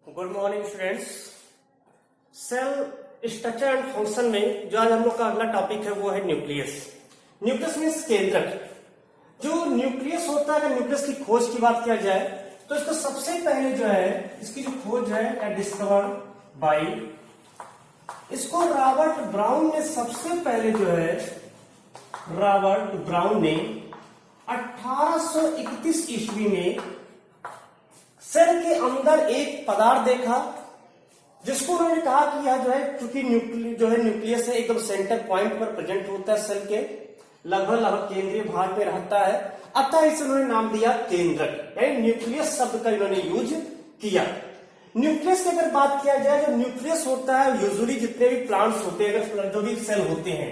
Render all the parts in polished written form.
Good morning students. Cell structure and function में जो आज हम लोग का अगला टॉपिक है वो है न्यूक्लियस। न्यूक्लियस मीन्स केंद्रक। जो न्यूक्लियस होता है, अगर न्यूक्लियस की खोज की बात किया जाए तो इसको सबसे पहले जो है इसकी जो खोज है डिस्कवर्ड बाय, इसको रॉबर्ट ब्राउन ने सबसे पहले जो है रॉबर्ट ब्राउन ने 1831 ईस्वी में सेल के अंदर एक पदार्थ देखा जिसको उन्होंने कहा कि यह जो है चूंकि न्यूक्लियस है एकदम सेंटर पॉइंट पर प्रेजेंट होता है, सेल के लगभग केंद्रीय भाग में रहता है, अतः इसे उन्होंने नाम दिया केंद्रक, यानी न्यूक्लियस शब्द का इन्होंने यूज किया। न्यूक्लियस की अगर बात किया जाए, जो न्यूक्लियस होता है यूजुअली जितने भी प्लांट्स होते हैं, अगर जो भी सेल होते हैं,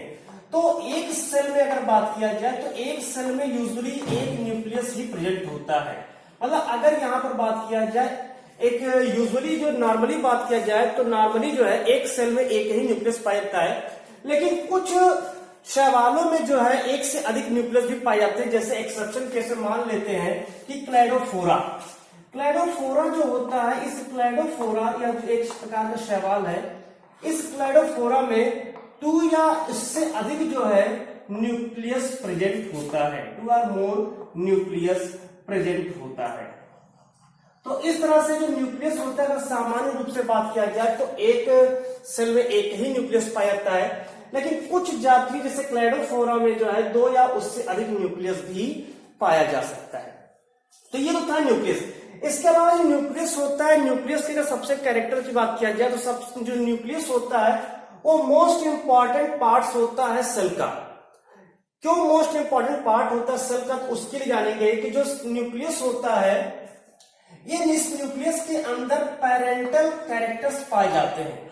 तो एक सेल में अगर बात किया जाए तो एक सेल में यूजुअली एक न्यूक्लियस ही प्रेजेंट होता है। मतलब अगर यहां पर बात किया जाए एक यूजुअली जो नॉर्मली बात किया जाए तो नॉर्मली जो है एक सेल में एक ही न्यूक्लियस पाया जाता है, लेकिन कुछ शैवालों में जो है एक से अधिक न्यूक्लियस भी पाए जाते हैं। जैसे एक्सेप्शन कैसे मान लेते हैं कि क्लैडोफोरा जो होता है, इस क्लैडोफोरा या एक प्रकार का शैवाल है, इस क्लैडोफोरा में 2 या इससे अधिक जो है न्यूक्लियस प्रेजेंट होता है, 2 और मोर न्यूक्लियस प्रेजेंट होता है। तो इस तरह से जो न्यूक्लियस होता है, अगर सामान्य रूप से बात किया जाए तो एक सेल में एक ही न्यूक्लियस पाया जाता है, लेकिन कुछ जाति जैसे क्लैडोफोरा में जो है 2 या उससे अधिक न्यूक्लियस भी पाया जा सकता है। तो ये तो था न्यूक्लियस। इसके अलावा जो न्यूक्लियस होता है, न्यूक्लियस के सबसे कैरेक्टर की बात किया जाए तो सब जो न्यूक्लियस होता है वो मोस्ट इंपॉर्टेंट पार्ट होता है सेल का। क्यों मोस्ट इंपॉर्टेंट पार्ट होता है सेल का, तो उसके लिए जानेंगे कि जो न्यूक्लियस होता है, ये इस न्यूक्लियस के अंदर पैरेंटल कैरेक्टर्स पाए जाते हैं।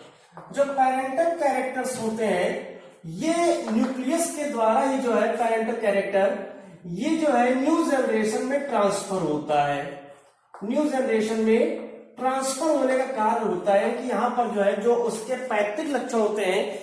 जो पैरेंटल कैरेक्टर्स होते हैं ये न्यूक्लियस के द्वारा ही जो है पैरेंटल कैरेक्टर ये जो है न्यू जनरेशन में ट्रांसफर होता है। न्यू जनरेशन में ट्रांसफर होने का कारण होता है कि यहां पर जो है जो उसके पैतृक लक्षण होते हैं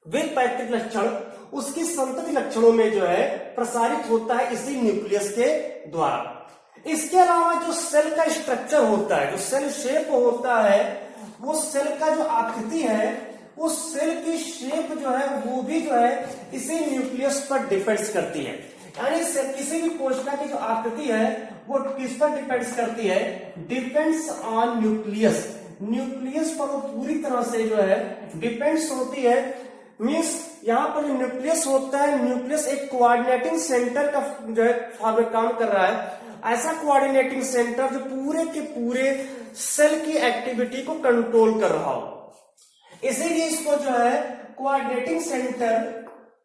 वे पैतृक लक्षण उसकी संतति लक्षणों में जो है प्रसारित होता है इसी न्यूक्लियस के द्वारा। इसके अलावा जो सेल का स्ट्रक्चर होता है, जो सेल शेप होता है, वो सेल का जो आकृति है, वो सेल की शेप जो है वो भी जो है इसी न्यूक्लियस पर डिपेंड्स करती है। यानी किसी भी कोशिका की जो आकृति है वो किस पर डिपेंड्स करती है, डिपेंड्स ऑन न्यूक्लियस। न्यूक्लियस पर वो पूरी तरह से जो है डिपेंड्स होती है। मीन्स यहाँ पर जो न्यूक्लियस होता है, न्यूक्लियस एक कोऑर्डिनेटिंग सेंटर का जो है फॉर्म में काम कर रहा है। ऐसा कोऑर्डिनेटिंग सेंटर जो पूरे के पूरे सेल की एक्टिविटी को कंट्रोल कर रहा हो, इसीलिए इसको जो है कोऑर्डिनेटिंग सेंटर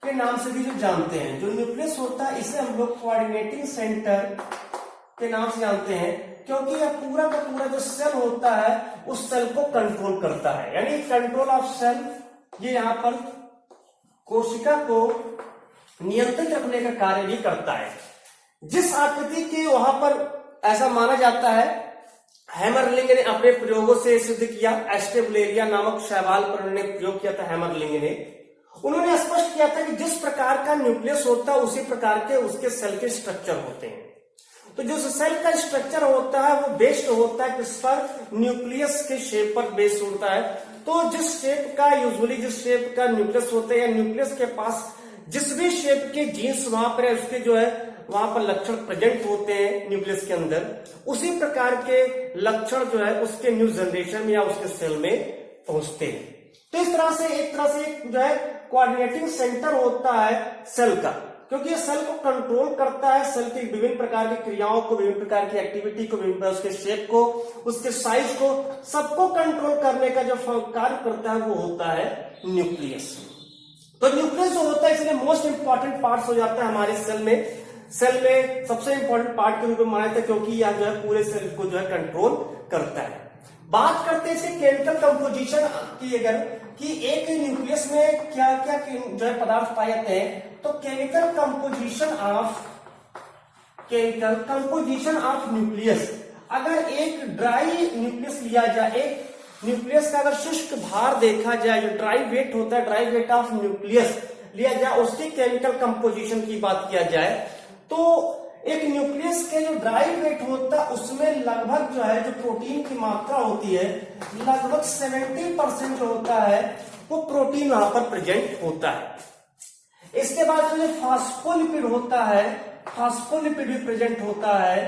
के नाम से भी जो जानते हैं। जो न्यूक्लियस होता है इसे हम लोग कोऑर्डिनेटिंग सेंटर के नाम से जानते हैं, क्योंकि यह पूरा का पूरा जो सेल होता है उस सेल को कंट्रोल करता है। यानी कंट्रोल ऑफ सेल, ये यहाँ पर कोशिका को नियंत्रित रखने का कार्य भी करता है। जिस आकृति के वहां पर ऐसा माना जाता है, हैमरलिंग ने अपने प्रयोगों से सिद्ध किया। एस्टेबुलेरिया नामक शैवाल पर उन्होंने प्रयोग किया था हैमरलिंग ने। उन्होंने स्पष्ट किया था कि जिस प्रकार का न्यूक्लियस होता है उसी प्रकार के उसके सेल के स्ट्रक्चर होते हैं। तो जो सेल का स्ट्रक्चर होता है वो बेस्ड होता है किस पर, न्यूक्लियस के शेप पर बेस्ड होता है। तो जिस शेप का यूजुअली जिस शेप का न्यूक्लियस होता है या न्यूक्लियस के पास जिस भी शेप के जीन्स वहां पर है उसके जो है वहां पर लक्षण प्रेजेंट होते हैं न्यूक्लियस के अंदर, उसी प्रकार के लक्षण जो है उसके न्यू जनरेशन में या उसके सेल में पहुंचते हैं। तो इस तरह से एक जो है कोऑर्डिनेटिंग सेंटर होता है सेल का, क्योंकि ये सेल को कंट्रोल करता है, सेल की विभिन्न प्रकार की क्रियाओं को, विभिन्न प्रकार की एक्टिविटी को, विभिन्न उसके शेप को, उसके साइज को, सबको कंट्रोल करने का जो कार्य करता है वो होता है न्यूक्लियस। तो न्यूक्लियस जो होता है इसलिए मोस्ट इंपॉर्टेंट पार्ट हो जाता है हमारे सेल में। सेल में सबसे इंपॉर्टेंट पार्ट के रूप में माना जाता है, क्योंकि यह जो है पूरे सेल को जो है कंट्रोल करता है। बात करते हैं इसके केमिकल कंपोजिशन की, अगर कि एक न्यूक्लियस में क्या क्या जो है पदार्थ पाए जाते हैं, तो केमिकल कंपोजिशन ऑफ न्यूक्लियस, अगर एक ड्राई न्यूक्लियस लिया जाए, एक न्यूक्लियस का अगर शुष्क भार देखा जाए, जो ड्राई वेट होता है, ड्राई वेट ऑफ न्यूक्लियस लिया जाए, उसकी केमिकल कंपोजिशन की बात किया जाए तो एक न्यूक्लियस के जो ड्राई वेट होता है उसमें लगभग जो है जो प्रोटीन की मात्रा होती है लगभग 70% जो होता है वो प्रोटीन वहां पर प्रेजेंट होता है। इसके बाद जो फास्फोलिपिड होता है, फास्फोलिपिड भी प्रेजेंट होता है।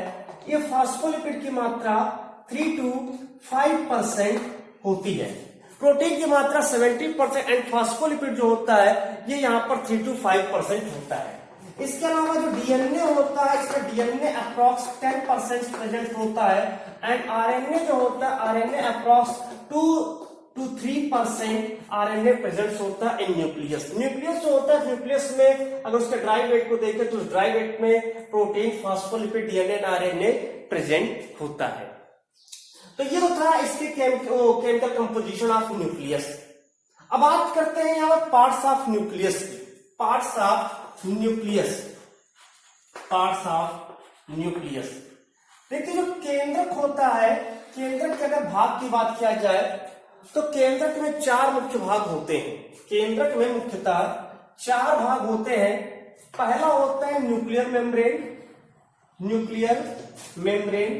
ये फास्फोलिपिड की मात्रा 3 to 5% होती है। प्रोटीन की मात्रा 70% एंड फास्फोलिपिड जो होता है ये यहाँ पर 3 to 5% होता है। इसके अलावा जो डीएनए होता है इसमें डीएनए अप्रॉक्स 10% प्रेजेंट होता है एंड आरएनए जो होता है RNA approx 2 to 3% RNA present होता है इन न्यूक्लियस। न्यूक्लियस जो होता है न्यूक्लियस में अगर उसके ड्राई वेट को देखें तो उस ड्राई वेट में protein, phospholipid, DNA and RNA present होता है। तो ये तो था इसके केमिकल कंपोजिशन ऑफ न्यूक्लियस। अब बात करते हैं यहाँ पर पार्ट्स ऑफ न्यूक्लियस की। Parts of nucleus, parts of nucleus. देखिए जो केंद्रक होता है, केंद्रक के अगर भाग की बात किया जाए तो केंद्रक में 4 मुख्य भाग होते हैं। केंद्रक में मुख्यतः 4 भाग होते हैं। पहला होता है न्यूक्लियर मेम्ब्रेन। न्यूक्लियर मेम्ब्रेन,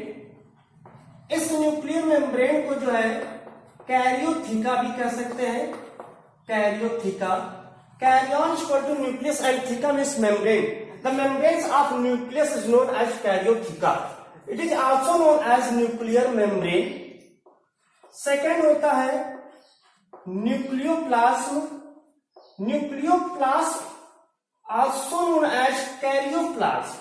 इस न्यूक्लियर मेम्ब्रेन को जो है कैरियोथिका भी कह सकते हैं। कैरियोथिका, caryon is equal to nucleus and theca means membrane. The membranes of nucleus is known as karyotheca. It is also known as nuclear membrane. Second होता है nucleoplasm. Nucleoplasm also known as karyoplasm.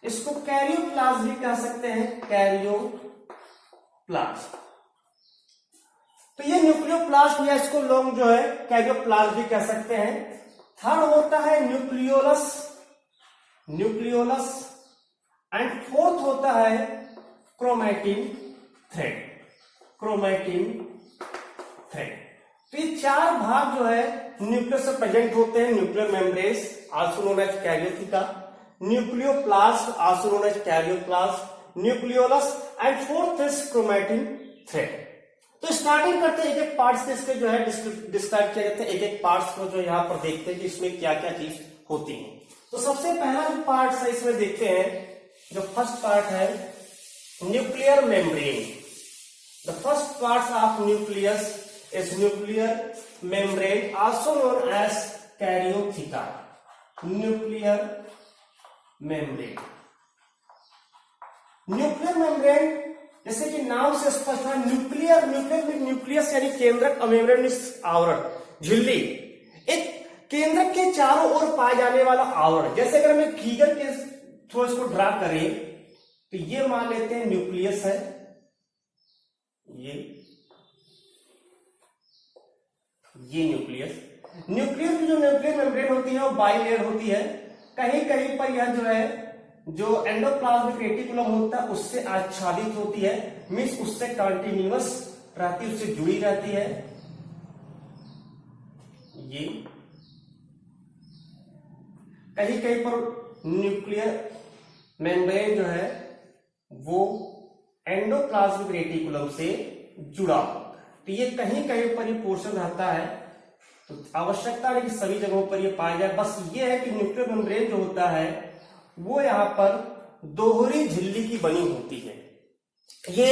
इसको karyoplasm भी कह सकते हैं, karyoplasm. तो ये न्यूक्लियोप्लास्ट या इसको लोग जो है कैरियोप्लास्ट भी कह सकते हैं। थर्ड होता है न्यूक्लियोलस, न्यूक्लियोलस एंड फोर्थ होता है क्रोमैटिन थ्रेड, क्रोमैटिन थ्रेड। तो ये 4 भाग जो है न्यूक्लियस से प्रेजेंट होते हैं। Nuclear membranes also known as karyotheca, nucleoplast also known as karyoplast, nucleolus and fourth is chromatin thread. तो स्टार्टिंग करते हैं एक एक पार्ट्स के इसके जो है डिस्क्राइब किया जाता है। एक एक पार्ट्स को जो यहाँ पर देखते हैं कि इसमें क्या क्या चीज होती है। तो सबसे पहला जो पार्ट है इसमें देखते हैं, जो फर्स्ट पार्ट है nuclear membrane. The first part of nucleus is nuclear membrane also known as karyotheca. Nuclear membrane, nuclear membrane जैसे कि नाम से स्पष्ट है, न्यूक्लियर, न्यूक्लियर में न्यूक्लियस यानी केंद्रक, मेम्ब्रेन आवरण, झिल्ली, एक केंद्रक के चारों ओर पाए जाने वाला आवरण। जैसे अगर हमें फिगर के थ्रू इसको ड्रा करें तो ये मान लेते हैं न्यूक्लियस है, ये न्यूक्लियस। न्यूक्लियर की जो न्यूक्लियर मेम्ब्रेन होती है वो बाइलेयर होती है। कहीं कहीं पर यह जो है जो एंडोप्लाज्मिक रेटिकुलम होता है उससे आच्छादित होती है, मींस उससे कंटिन्यूअस रहती है, उससे जुड़ी रहती है। ये कहीं कहीं पर न्यूक्लियर मेम्ब्रेन जो है वो एंडोप्लाज्मिक रेटिकुलम से जुड़ा होता है। तो ये कहीं कहीं पर ये पोर्शन रहता है, तो आवश्यकता नहीं कि सभी जगहों पर ये पाया जाए। बस ये है कि न्यूक्लियर मेम्ब्रेन जो होता है वो यहां पर दोहरी झिल्ली की बनी होती है। ये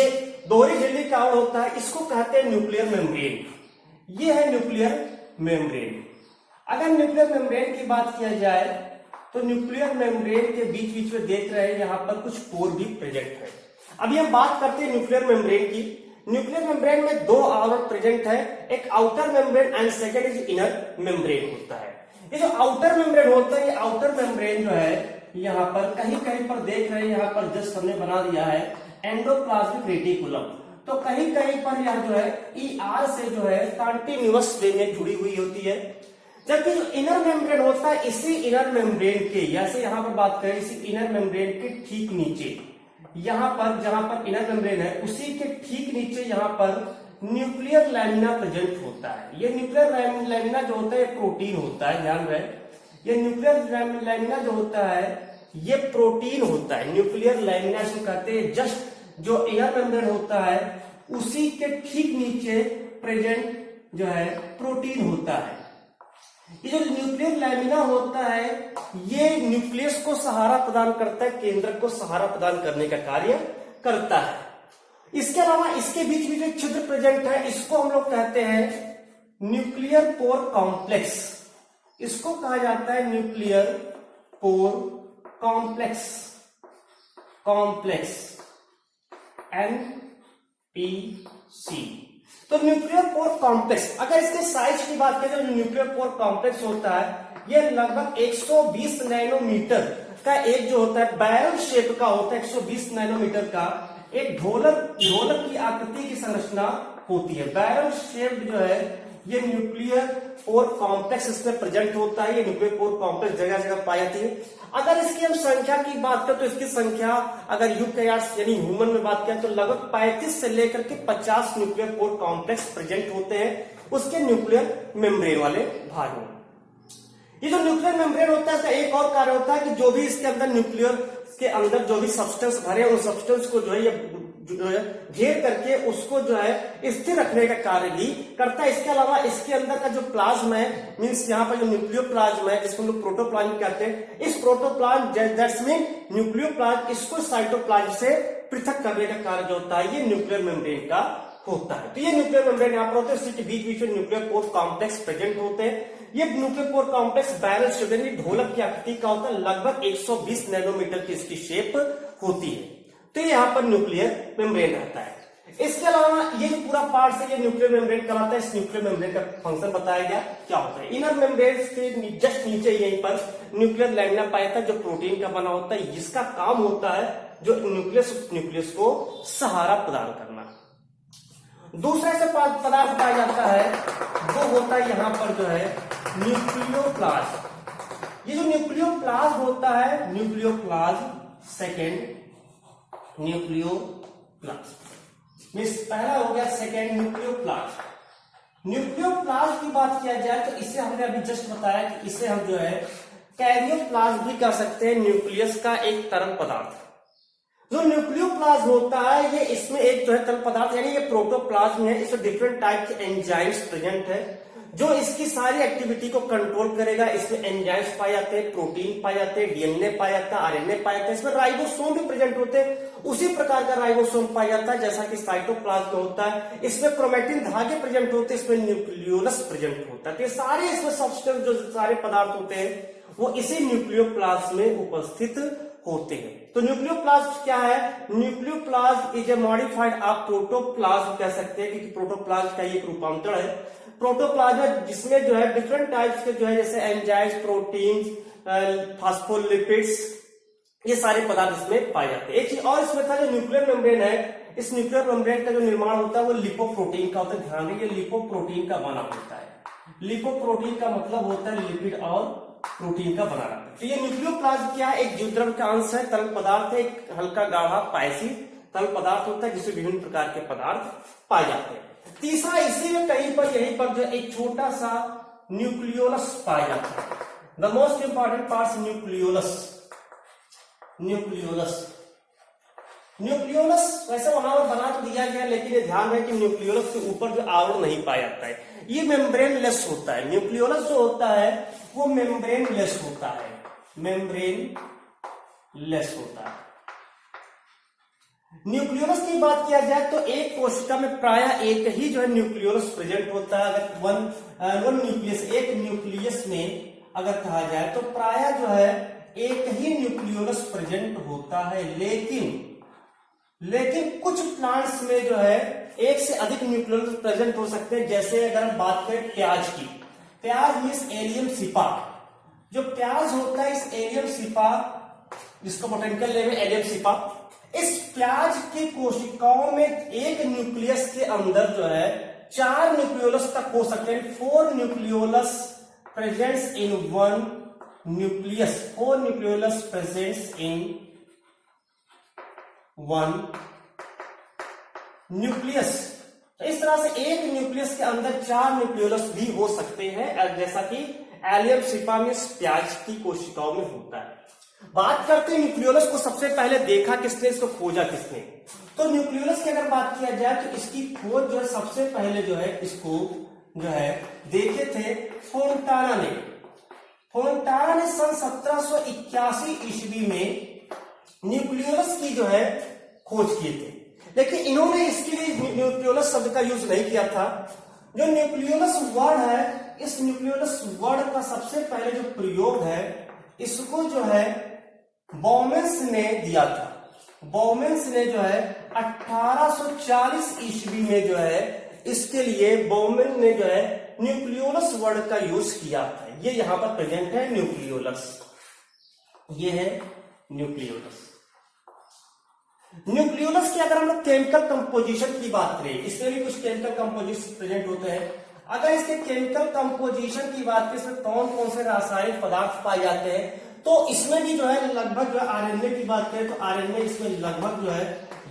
दोहरी झिल्ली का आवरण होता है, इसको कहते हैं न्यूक्लियर मेम्ब्रेन। ये है न्यूक्लियर मेम्ब्रेन। अगर न्यूक्लियर मेम्ब्रेन की बात किया जाए तो न्यूक्लियर मेम्ब्रेन के बीच बीच में देख रहे हैं यहां पर कुछ पोर भी प्रेजेंट है। अभी हम बात करते हैं न्यूक्लियर मेम्ब्रेन की। न्यूक्लियर मेम्ब्रेन में 2 आवरण प्रेजेंट है, एक outer membrane and second is inner membrane होता है। ये जो आउटर मेम्ब्रेन होता है, ये आउटर मेम्ब्रेन जो है यहाँ पर कहीं कहीं पर देख रहे हैं, यहाँ पर जस्ट हमने बना दिया है एंडोप्लाज्मिक रेटिकुलम। तो कहीं कहीं पर यह जो है ER से जो है कंटिन्यूअस वे में जुड़ी हुई होती है। जबकि जो इनर मेम्ब्रेन होता है, इसी इनर मेम्ब्रेन के, जैसे यहाँ पर बात करें, इसी इनर मेम्ब्रेन के ठीक नीचे, यहाँ पर जहां पर इनर मेम्ब्रेन है उसी के ठीक नीचे यहाँ पर न्यूक्लियर लैमिना प्रेजेंट होता है। ये न्यूक्लियर लैमिना जो होता है प्रोटीन होता है, ध्यान रहे, ये न्यूक्लियर लैमिना जो होता है ये प्रोटीन होता है। न्यूक्लियर लैमिना इसको कहते हैं। जस्ट जो इनर मेम्ब्रेन होता है उसी के ठीक नीचे प्रेजेंट जो है प्रोटीन होता है। ये जो न्यूक्लियर लैमिना होता है ये न्यूक्लियस को सहारा प्रदान करता है, केंद्रक को सहारा प्रदान करने का कार्य करता है। इसके अलावा इसके बीच में जो छिद्र प्रेजेंट है इसको हम लोग कहते हैं न्यूक्लियर पोर कॉम्प्लेक्स। इसको कहा जाता है न्यूक्लियर पोर कॉम्प्लेक्स, NPC। तो न्यूक्लियर पोर कॉम्प्लेक्स, अगर इसके साइज की बात करें तो न्यूक्लियर पोर कॉम्प्लेक्स होता है ये लगभग 120 नैनोमीटर का एक जो होता है बैरल शेप का होता है, 120 नैनोमीटर का एक ढोलक की आकृति की संरचना होती है। बैरल शेप जो है ये न्यूक्लियर पोर कॉम्प्लेक्स इसमें प्रेजेंट होता है। ये न्यूक्लियर पोर कॉम्प्लेक्स जगह जगह पाई जाती है। अगर इसकी हम संख्या की बात करें तो इसकी संख्या अगर यूकैरियोट्स यानी ह्यूमन में बात करें तो लगभग 35 से लेकर के 50 न्यूक्लियर पोर कॉम्प्लेक्स प्रेजेंट होते हैं उसके न्यूक्लियर मेम्ब्रेन वाले भाग में। ये जो न्यूक्लियर मेम्ब्रेन होता है इसका एक और कार्य होता है कि जो भी इसके अंदर न्यूक्लियर के अंदर जो भी सब्सटेंस भरे उन सब्सटेंस को जो है ये घेर करके उसको जो है स्थिर रखने का कार्य भी करता है। इसके अलावा इसके अंदर का जो प्लाज्मा है मींस यहाँ पर जो न्यूक्लियोप्लाज्म है जिसको हम लोग प्रोटोप्लाज्म कहते हैं, इस प्रोटोप्लाज्म दैट्स मीन न्यूक्लियोप्लाज्म इसको साइटोप्लाज्म से पृथक करने का कार्य जो होता है ये न्यूक्लियर मेम्ब्रेन का होता है। तो ये न्यूक्लियर मेम्ब्रेन यहाँ पर होते हैं, इसके बीच बीच में न्यूक्लियर पोर कॉम्प्लेक्स प्रेजेंट होते हैं। ये nuclear pore complex barrel shape यानी ढोलक की आकृति का होता है, लगभग 120 नैनोमीटर की इसकी शेप होती है। तो यहाँ पर न्यूक्लियर मेम्ब्रेन रहता है। इसके अलावा ये जो पूरा पार्ट है ये न्यूक्लियर मेम्ब्रेन कहलाता है। इस न्यूक्लियर मेम्ब्रेन का फंक्शन बताया गया क्या होता है। इनर मेम्ब्रेन के जस्ट नीचे यहीं पर न्यूक्लियर लैमिना पाया जाता है जो प्रोटीन का बना होता है। इसका काम होता है जो न्यूक्लियस को सहारा प्रदान करना। दूसरा ऐसा पदार्थ पाया जाता है वो होता है यहाँ पर जो है न्यूक्लियोप्लाज्म। ये जो न्यूक्लियोप्लाज्म होता है न्यूक्लियोप्लाज्म, सेकेंड न्यूक्लियोप्लाज्म मींस पहला हो गया सेकेंड न्यूक्लियोप्लाज्म। न्यूक्लियोप्लाज्म की बात किया जाए तो इसे हमने अभी जस्ट बताया कि इसे हम जो है कैरियोप्लाज्म भी कह सकते हैं, न्यूक्लियस का एक तरल पदार्थ। जो न्यूक्लियोप्लाज्म होता है ये इसमें एक जो है तरल पदार्थ यानी ये प्रोटोप्लाज्म है, इसमें डिफरेंट टाइप के एंजाइम्स प्रेजेंट है जो इसकी सारी एक्टिविटी को कंट्रोल करेगा। इसमें एंजाइम्स पाए जाते हैं, प्रोटीन पाए जाते हैं, डीएनए पाया जाता है, आरएनए पाया जाता है, इसमें राइबोसोम भी प्रेजेंट होते हैं। उसी प्रकार का राइबोसोम पाया जाता है जैसा कि साइटोप्लाज्म में होता है। इसमें क्रोमैटिन धागे प्रेजेंट होते हैं, इसमें न्यूक्लियोलस प्रेजेंट होता है। तो ये सारे इसमें सब्सटेंस जो सारे पदार्थ होते हैं वो इसी न्यूक्लियोप्लाज्म में उपस्थित होते हैं। तो न्यूक्लियोप्लाज्म क्या है? न्यूक्लियोप्लाज्म इज ए मॉडिफाइड आप प्रोटोप्लाज्म कह सकते हैं क्योंकि प्रोटोप्लाज्म का एक रूपांतर है। प्रोटोप्लाज्म जिसमें जो है डिफरेंट टाइप्स के जो है जैसे एंजाइम्स, प्रोटीन्स, फास्फोलिपिड्स ये सारे पदार्थ इसमें पाए जाते हैं। एक चीज और इसमें था जो न्यूक्लियर मेम्ब्रेन है, इस न्यूक्लियर मेम्ब्रेन का जो निर्माण होता है वो लिपोप्रोटीन का होता है। ध्यान रखिए लिपोप्रोटीन का बना होता है। लिपोप्रोटीन का मतलब होता है लिपिड और प्रोटीन का बना रहता है। तो ये न्यूक्लियोप्लाज्म क्या है? एक जीवद्रव्य का अंश है, तरल पदार्थ है, एक हल्का गाढ़ा पायसी तरल पदार्थ होता है जिसमें विभिन्न प्रकार के पदार्थ पाए जाते हैं। तीसरा इसी में कहीं पर यहीं पर जो एक छोटा सा न्यूक्लियोलस पाया जाता है। The most important part nucleolus. Nucleolus वैसे वहां पर बना तो दिया गया लेकिन ये ध्यान है कि न्यूक्लियोलस के ऊपर जो आवरण नहीं पाया जाता है, ये मेम्ब्रेन लेस होता है। न्यूक्लियोलस जो होता है वो मेम्ब्रेन लेस होता है, मेम्ब्रेन लेस होता है। न्यूक्लियोलस की बात किया जाए तो एक कोशिका में प्रायः एक ही जो है न्यूक्लियोलस प्रेजेंट होता है। अगर वन न्यूक्लियस, एक न्यूक्लियस में अगर कहा जाए तो प्रायः जो है एक ही न्यूक्लियोलस प्रेजेंट होता है, लेकिन कुछ प्लांट्स में जो है एक से अधिक न्यूक्लियोलस प्रेजेंट हो सकते हैं। जैसे अगर हम बात करें प्याज की, प्याज मीन्स एलियम सिपा। जो प्याज होता है इस एलियम सिपा जिसको बोटेनिकल नेम है एलियम सिपा, इस प्याज की कोशिकाओं में एक न्यूक्लियस के अंदर जो है 4 न्यूक्लियोलस तक हो सकते हैं। 4 nucleolus presents in one nucleus, 4 nucleolus presents in one nucleus. तो इस तरह से एक न्यूक्लियस के अंदर 4 न्यूक्लियोलस भी हो सकते हैं जैसा कि एलियम सिपा में प्याज की कोशिकाओं में होता है। बात करते हैं न्यूक्लियोलस को सबसे पहले देखा किसने, इसको खोजा किसने? तो न्यूक्लियोलस की अगर बात किया जाए तो इसकी खोज जो है सबसे पहले जो है इसको जो है देखे थे फोंटाना ने। फोंटाना ने सन 1781 ईस्वी में न्यूक्लियोलस की जो है खोज किए थे, लेकिन इन्होंने इसके लिए न्यूक्लियोलस शब्द का यूज नहीं किया था। जो न्यूक्लियोलस वर्ड है, इस न्यूक्लियोलस वर्ड का सबसे पहले जो प्रयोग है इसको जो है बॉमेंस ने दिया था। बॉमेंस ने जो है 1840 ईस्वी में जो है इसके लिए बॉमेन ने जो है न्यूक्लियोलस वर्ड का यूज किया था। ये यहां पर प्रेजेंट है न्यूक्लियोलस, ये है न्यूक्लियोलस। न्यूक्लियोलस की अगर हम लोग केमिकल कंपोजिशन की बात करें, इसमें भी कुछ केमिकल कंपोजिशन प्रेजेंट होते हैं। अगर इसके केमिकल कंपोजिशन की बात करें, इसमें कौन कौन से रासायनिक पदार्थ पाए जाते हैं, तो इसमें भी जो है लगभग जो आरएनए की बात करें तो आरएनए इसमें लगभग जो है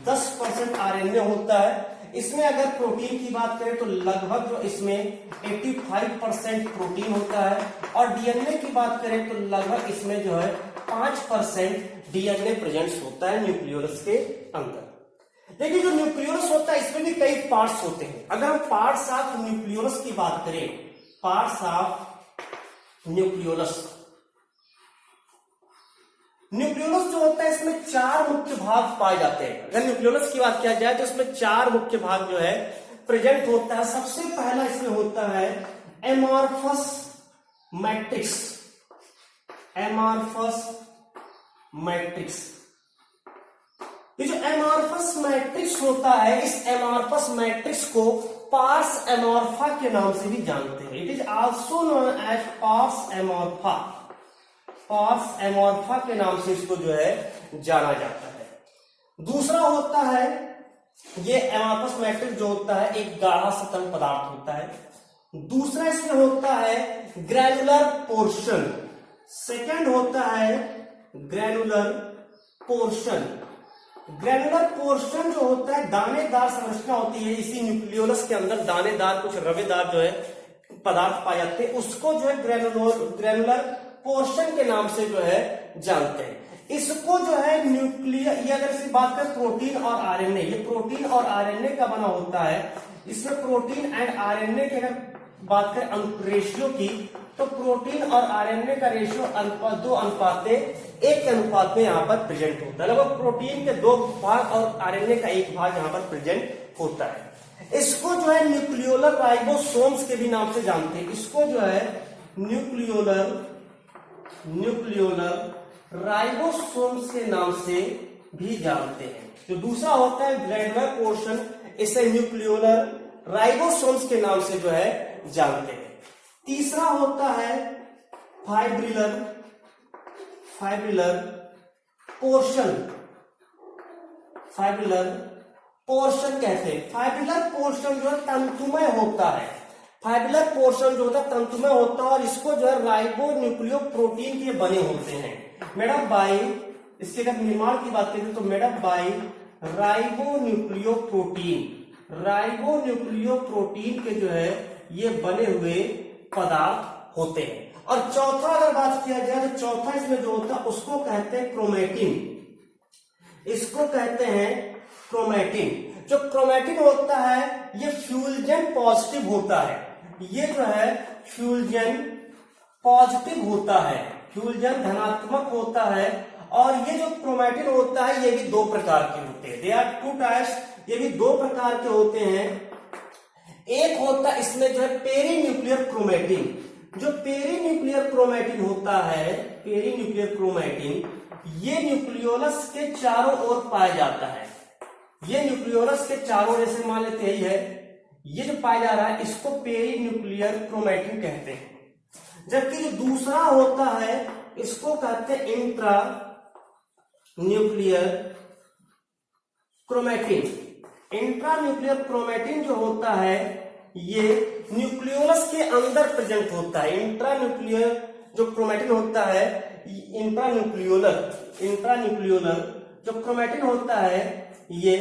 10% आरएनए होता है। इसमें अगर प्रोटीन की बात करें तो लगभग जो इसमें 85% प्रोटीन होता है, और डीएनए की बात करें तो लगभग इसमें जो है 5% डीएनए प्रेजेंट होता है न्यूक्लियोलस के अंदर। लेकिन जो न्यूक्लियोलस होता है इसमें भी कई पार्ट्स होते हैं। अगर हम पार्ट्स ऑफ न्यूक्लियोलस की बात करें, पार्ट्स ऑफ न्यूक्लियोलस, न्यूक्लियोलस जो होता है इसमें 4 मुख्य भाग पाए जाते हैं। अगर न्यूक्लियोलस की बात किया जाए तो इसमें 4 मुख्य भाग जो है प्रेजेंट होता है। सबसे पहला इसमें होता है एमॉर्फस मैट्रिक्स। एमॉर्फस मैट्रिक्स, ये जो एमॉर्फस मैट्रिक्स होता है, इस एमॉर्फस मैट्रिक्स को पार्स एमॉर्फा के नाम से भी जानते हैं। It is also known as pars amorpha. Pars amorpha के नाम से इसको जो है जाना जाता है। दूसरा होता है ये एमॉर्फस मैट्रिक्स जो होता है एक गाढ़ा सतह पदार्थ होता है। दूसरा इसमें होता है ग्रैनुलर पोर्शन। सेकंड होता है ग्रैनुलर पोर्शन। ग्रैनुलर पोर्शन जो होता है दानेदार संरचना होती है, इसी न्यूक्लियोलस के अंदर दानेदार कुछ रवेदार जो है पदार्थ पाए जाते हैं, उसको जो है ग्रैनुलर पोर्शन के नाम से जो है जानते हैं। इसको जो है न्यूक्लियर, ये अगर इसकी बात करें प्रोटीन और आरएनए, ये प्रोटीन और आरएनए का बना होता है। इसमें प्रोटीन एंड आरएनए की अगर बात करें रेशियो की, तो प्रोटीन और आरएनए का रेशियो 2:1 के अनुपात में यहाँ पर प्रेजेंट होता है। लगभग प्रोटीन के 2 भाग और आरएनए का 1 भाग यहाँ पर प्रेजेंट होता है। इसको जो है न्यूक्लियोलर राइबोसोम्स के भी नाम से जानते हैं। इसको जो है न्यूक्लियोलर राइबोसोम्स के नाम से भी जानते हैं। जो दूसरा होता है ग्रैनुलर पोर्शन, इसे न्यूक्लियोलर राइबोसोम्स के नाम से जो है जानते हैं। तीसरा होता है फाइब्रिलर पोर्शन। फाइब्रिलर पोर्शन कहते हैं। फाइब्रिलर पोर्शन जो है तंतुमय होता है। फाइब्रिलर पोर्शन जो होता है तंतुमय होता है, और इसको जो है राइबो न्यूक्लियो प्रोटीन के बने होते हैं। मेडअप बाई, इसके अगर निर्माण की बात करें तो made up by ribo nucleo protein. Ribo nucleo protein के जो है ये बने हुए पदार्थ होते हैं। और चौथा अगर बात किया जाए तो चौथा इसमें जो होता है उसको कहते हैं क्रोमेटिन। इसको कहते हैं क्रोमेटिन। जो क्रोमेटिन होता है ये फ्यूजन पॉजिटिव होता है। ये जो है फ्यूजन पॉजिटिव होता है, फ्यूजन धनात्मक होता है। और ये जो क्रोमेटिन होता है ये भी 2 प्रकार के होते हैं। दे आर 2 टाइप्स, ये भी 2 प्रकार के होते हैं। एक होता है इसमें जो है पेरी न्यूक्लियर क्रोमेटिन। जो पेरी न्यूक्लियर क्रोमेटिन होता है, पेरी न्यूक्लियर क्रोमेटिन, ये न्यूक्लियोलस के चारों ओर पाया जाता है। ये न्यूक्लियोलस के चारों ओर, जैसे मान लेते ही है, ये जो पाया जा रहा है इसको पेरी न्यूक्लियर क्रोमेटिन कहते हैं। जबकि जो दूसरा होता है इसको कहते हैं intra nuclear chromatin. Intra nuclear chromatin जो होता है ये न्यूक्लियोलस के अंदर प्रेजेंट होता है। इंट्रा न्यूक्लियर जो क्रोमेटिन होता है, इंट्रा न्यूक्लियोलर जो क्रोमेटिन होता है ये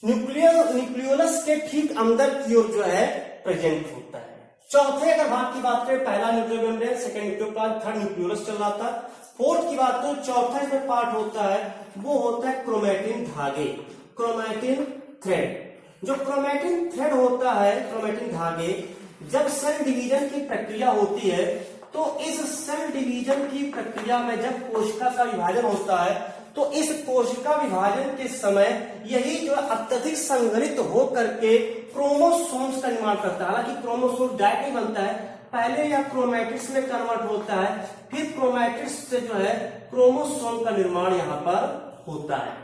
न्यूक्लियोलस के ठीक अंदर की ओर जो है प्रेजेंट होता है। चौथे अगर भाग की बात करें, पहला nuclear membrane, second nucleoplast, third nucleolus चल रहा था। फोर्थ की बात करें, चौथा इसमें पार्ट होता है वो होता है क्रोमेटिन धागे, क्रोमेटिन थ्रेड। जो क्रोमेटिन थ्रेड होता है, क्रोमेटिन धागे, जब सेल डिवीजन की प्रक्रिया होती है तो इस सेल डिवीजन की प्रक्रिया में जब कोशिका का विभाजन होता है तो इस कोशिका विभाजन के समय यही जो अत्यधिक संघनित हो करके क्रोमोसोम्स का निर्माण करता है। हालांकि क्रोमोसोम डायरेक्ट नहीं बनता है, पहले यह क्रोमैटिड्स में कन्वर्ट होता है, फिर क्रोमैटिड्स से जो है क्रोमोसोम का निर्माण यहां पर होता है।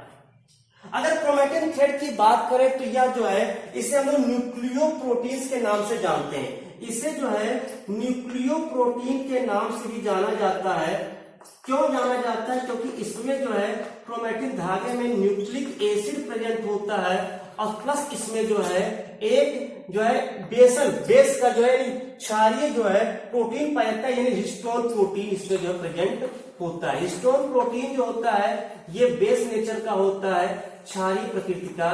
अगर क्रोमैटिन थ्रेड की बात करें तो यह जो है इसे हम लोग न्यूक्लियोप्रोटीन्स के नाम से जानते हैं। इसे जो है न्यूक्लियोप्रोटीन के नाम से भी जाना जाता है। क्यों जाना जाता है? क्योंकि इसमें जो है क्रोमैटिन धागे में न्यूक्लिक एसिड प्रेजेंट होता है और प्लस इसमें जो है एक जो है बेस का जो है क्षारीय जो है प्रोटीन पाया जाता है, यानी हिस्टोन प्रोटीन इसमें जो है प्रेजेंट होता है। हिस्टोन प्रोटीन जो होता है ये बेस नेचर का होता है, क्षारीय प्रकृति का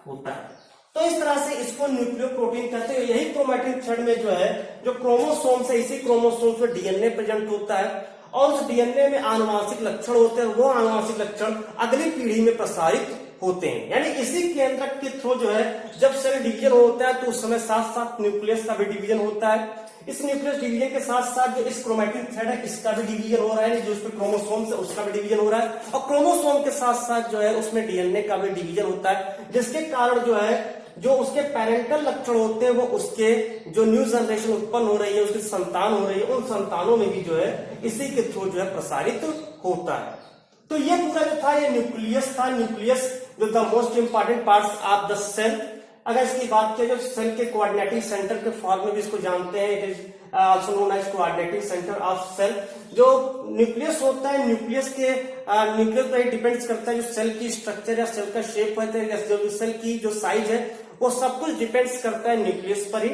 होता है। तो इस तरह से इसको न्यूक्लियोप्रोटीन कहते हैं। यही क्रोमैटिन थ्रेड में जो है जो क्रोमोसोम से इसी क्रोमोसोम में डीएनए प्रेजेंट होता है और उस डीएनए में आनुवांशिक लक्षण होते हैं। वो आनुवांशिक लक्षण अगली पीढ़ी में प्रसारित होते हैं। यानी इसी केंद्रक के थ्रू जो है जब सेल डिवीजन होता है तो उस समय साथ साथ न्यूक्लियस का भी डिवीजन होता है। इस न्यूक्लियस डिवीजन के साथ साथ जो इस क्रोमैटिन थ्रेड है इसका भी डिवीजन हो रहा है, जो उसमें क्रोमोसोम है उसका भी डिवीजन हो रहा है और क्रोमोसोम के साथ साथ जो है उसमें डीएनए का भी डिवीजन होता है, जिसके कारण जो है जो उसके पेरेंटल लक्षण होते हैं वो उसके जो न्यू जनरेशन उत्पन्न हो रही है, उसकी संतान हो रही है, उन संतानों में भी जो है इसी के थ्रू जो है प्रसारित होता है। तो ये पूरा जो था ये न्यूक्लियस था। न्यूक्लियस जो the most important parts of the cell. अगर इसकी बात की जो सेल के कोऑर्डिनेटिंग सेंटर के फॉर्म में भी इसको जानते हैं, it is also known as coordinating centre of cell. जो न्यूक्लियस होता है न्यूक्लियस पर ही डिपेंड्स करता है जो सेल की स्ट्रक्चर या सेल का शेप होता है या जो सेल की जो साइज है वो सब कुछ डिपेंड्स करता है न्यूक्लियस पर ही।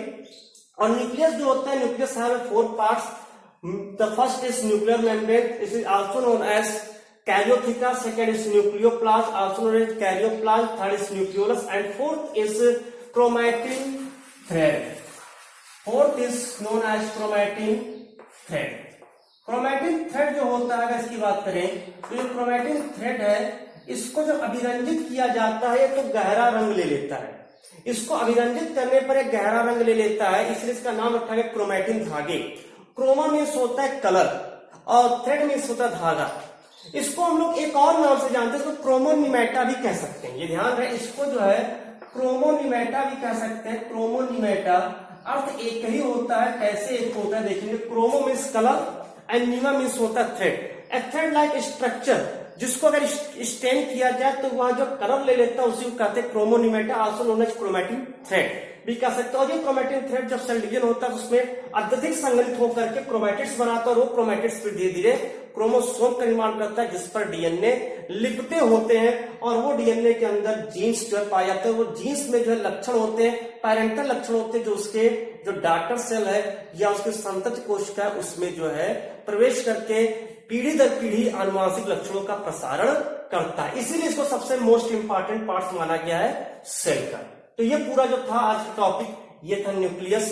और न्यूक्लियस जो होता है nucleus have 4 parts. The first is nuclear membrane, this is also known as karyotheca, second is nucleoplasm, also known as caryoplasm, third is nucleolus, and fourth is chromatin thread. Fourth is known as chromatin thread. Chromatin thread जो होता है अगर इसकी बात करें तो ये chromatin thread है, इसको जब अभिरंजित किया जाता है तो गहरा रंग ले लेता है। इसको अभिरंजित करने पर एक गहरा रंग ले लेता है, इसलिए इसका नाम रखा गया क्रोमैटिन धागे। क्रोमा मीन्स होता है कलर और थ्रेड मीन्स होता है धागा। इसको हम लोग एक और नाम से जानते हैं, इसको क्रोमोनिमेटा भी कह सकते हैं। ये ध्यान रहे, इसको जो है क्रोमोनिमेटा भी कह सकते हैं। क्रोमोनिमेटा अर्थ एक ही होता है, कैसे एक होता है देखेंगे। Chromo means colour and Nima means होता है थ्रेड। ए थ्रेड लाइक स्ट्रक्चर, जिसको अगर स्टेन किया जाए तो वहां जो कलर ले लेता है उसी को कहते हैं chromonemata, also known as chromatin thread भी कह सकते हैं। और ये क्रोमैटिन थ्रेड जब सेल डिवीजन होता है उसमें अत्यधिक संगठित होकर के क्रोमैटिड्स बनाता है और वो क्रोमैटिड्स फिर धीरे धीरे क्रोमोसोम का निर्माण करता है जिस पर डीएनए लिपटे होते हैं और वो डीएनए के अंदर जीन्स जो है पाए जाते हैं। वो जीन्स में जो है लक्षण होते हैं, पेरेंटल लक्षण होते हैं, जो उसके जो डॉटर सेल है या उसके संतति कोशिका है उसमें जो है प्रवेश करके पीढ़ी दर पीढ़ी आनुवांशिक लक्षणों का प्रसारण करता है। इसीलिए इसको सबसे मोस्ट इंपॉर्टेंट पार्ट माना गया है सेल का। तो ये पूरा जो था आज का टॉपिक, ये था न्यूक्लियस।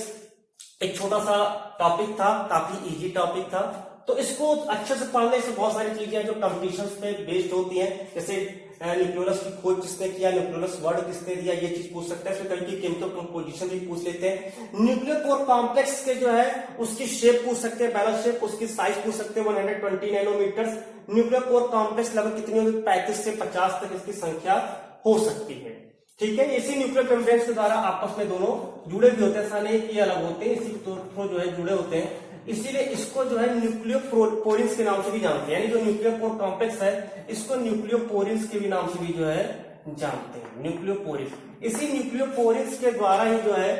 एक छोटा सा टॉपिक था, काफी इजी टॉपिक था, तो इसको अच्छे से पढ़ने से बहुत सारी चीजें जो कंपटीशंस पे बेस्ड होती हैं, जैसे न्यूक्लियोलस की खोज किसने किया, न्यूक्लियोलस वर्ड किसने दिया, ये चीज पूछ सकते हैं। इसमें कभी केमिकल कंपोजिशन भी पूछ लेते हैं। न्यूक्लियोपोर कॉम्प्लेक्स के जो है उसकी शेप पूछ सकते हैं, बैलेंस शेप, उसकी साइज पूछ सकते हैं 120 नैनोमीटर। न्यूक्लियोपोर कॉम्प्लेक्स लगभग कितनी होगी, 35 से 50 तक इसकी संख्या हो सकती है। ठीक है, इसी न्यूक्लियर मेम्ब्रेन के द्वारा आपस में दोनों जुड़े भी होते हैं, ऐसा नहीं कि अलग होते हैं, इसी थ्रू जो है जुड़े होते हैं। इसीलिए इसको जो है न्यूक्लियोपोरिन्स के नाम से भी जानते हैं, यानी जो न्यूक्लियोपोर कॉम्प्लेक्स है इसको न्यूक्लियोपोरिन्स के भी नाम से भी जो है जानते हैं, न्यूक्लियोपोरिन्स। इसी न्यूक्लियोपोरिन्स के द्वारा ही जो है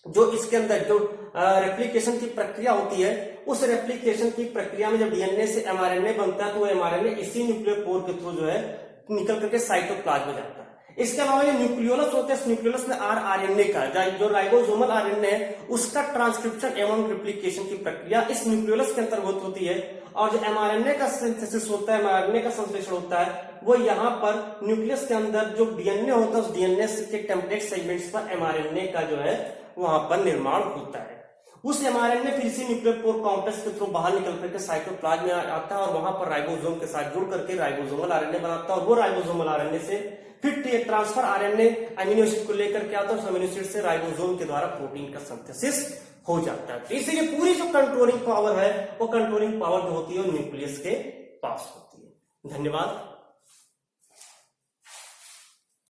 जो इसके अंदर जो रेप्लिकेशन की प्रक्रिया होती है, उस रेप्लिकेशन की प्रक्रिया में जब डीएनए से एमआरएनए बनता है तो वो एमआरएनए इसी न्यूक्लियोपोर के थ्रू जो है निकल करके साइटोप्लाज्म में जाता है। इसके अलावा ये न्यूक्लियोलस होते हैं, न्यूक्लियोलस में आरएनए का जो राइबोसोमल आरएनए है उसका ट्रांसक्रिप्शन एवं रिप्लिकेशन की प्रक्रिया इस न्यूक्लियोलस के अंतर्गत होती है। और जो एमआरएनए का सिंथेसिस होता है, एमआरएनए का संश्लेषण होता है, वो यहाँ पर न्यूक्लियस के अंदर जो डीएनए होता है उस डीएनए के टेम्पलेट सेगमेंट्स पर एमआरएनए का जो है वहां पर निर्माण होता है। उस एमआरएनए फिर इसी न्यूक्लियोपोर कॉम्प्लेक्स के थ्रू बाहर निकल करके साइटोप्लाज्म में आता है और वहां पर राइबोसोम के साथ जुड़ करके राइबोसोमल आरएनए बनाता है और वो राइबोसोमल आरएनए से फिर ट्रांसफर आरएनए अमीनो एसिड को लेकर के आता है, उस अमीनो एसिड से राइबोसोम के द्वारा प्रोटीन का सिंथेसिस हो जाता है। तो इसीलिए पूरी जो कंट्रोलिंग पावर है वो कंट्रोलिंग पावर जो होती है वो न्यूक्लियस के पास होती है। धन्यवाद।